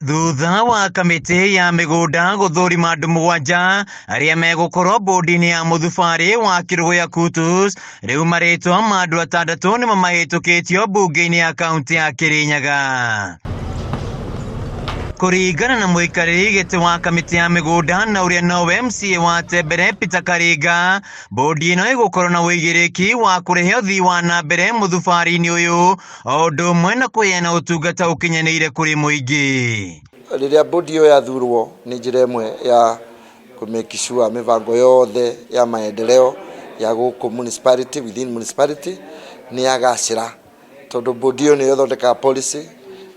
Thutha wa kamĩtĩ ya mĩgũnda gũthũrima andũ 7 arĩa megũkorwo bodi-inĩ ya mũthubarĩ wa Kĩrũgũya KUTUS, rĩu marĩtwa ma andũ 6 nĩmo mahĩtũkĩtio mbunge-inĩ ya kaunti ya Kĩrĩnyaga. Kũringana na mũikarĩri gĩtĩ wa kamĩtĩ ya mĩgũnda na ũrĩa nowe MCA wa Tembere Peter Karinga, bodi ĩno ĩgũkorwo na wĩigĩrĩki wa kũrehe ũthii wa na mbere mũthubarĩ-inĩ ũyũ, o ũndũ ũmwe na kũheana ũtungata ũkinyanĩire kũrĩ mũingĩ. Rĩrĩa bodi ĩyo yathurwo nĩ njĩra ĩmwe ya kũmake sure mĩbango yothe ya maendeleo ya gũkũ municipality within municipality nĩ yagacĩra, tondũ bodi ĩyo nĩ ĩthondekaga policy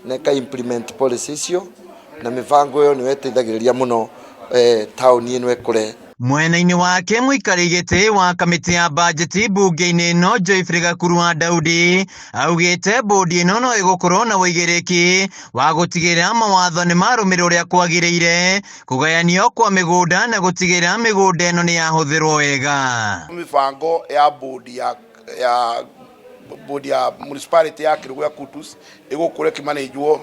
na ĩka-implement policy icio, na mĩbango ĩyo nĩ ĩteithagĩrĩria mũno taũni ĩno ĩkũre. Mwena-inĩ wake mũikarĩri gĩtĩ wa kamĩtĩ ya bajeti mbunge-inĩ ĩno Joyfrey Gakuruwa Daudi augĩte bodi ĩno no ĩgũkorwo na wĩigĩrĩki wa gũtigĩrĩra mawatho nĩ marũmĩrĩrwo ũrĩa kwagĩrĩire, kũgayanio kwa mĩgũnda na gũtigĩrĩra mĩgũnda ĩno nĩ yahũthĩrwo wega. Mĩbango ya bodi ya municipality ya Kĩrũgũya KUTUS ĩgũkorwo ĩkĩmanĩjwo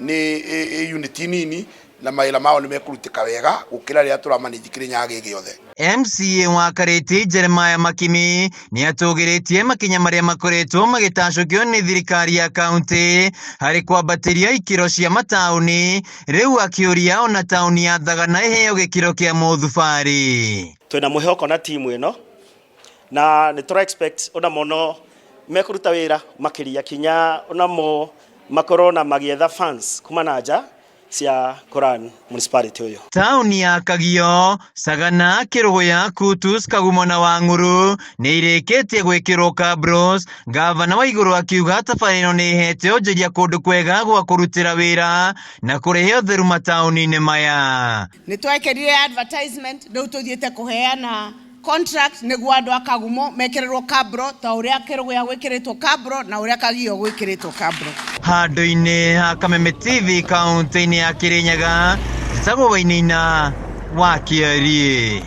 nĩ unit nini na mawĩra mao nĩ mekũrutĩka wega gũkĩra rĩrĩa tũramanĩji Kĩrĩnyaga gĩothe. MCA wa Karĩti Jeremiah Makimi nĩ atũgĩrĩtie makinya marĩa makoretwo magĩtacũkio nĩ thirikari ya kaunti harĩ kwambatĩria ikĩro cia mataũni, rĩu akĩũria ona taũni ya Thagana ĩheo gĩkĩro kĩa mũthubarĩ. Twĩna mwĩhoko na timu ĩno na nĩ tũra expect ona mono mekũruta wĩra makĩria kinya ona mo makorwo na magĩetha fans kuma na nja cia Koran municipality ũyũ. Taũni ya Kagio, Sagana, Kĩrũgũya, KUTUS, Kagumo na Wang'uru nĩ irĩkĩtie gwĩkĩrwo kabros, gavana wa igũrũ akiuga tabarĩra ĩno nĩ ĩhete onjoria kũndũ kwega gwa kũrutĩra wĩra na kũrehe ũtheru mataũni-inĩ maya. Nĩ twekĩrire advertisement, rĩu tũthiĩte kũheana contract nĩguo andũ a Kagumo mekĩrĩrwo kabro ta ũrĩa Kĩrũgũya gwĩkĩrĩtwo kabro na ũrĩa Kagio gwĩkĩrĩtwo kabro. Handũ-inĩ ha Kameme TV kaunti-inĩ ya Kĩrĩnyaga, njĩtagwo Wainaina wa Kĩarie.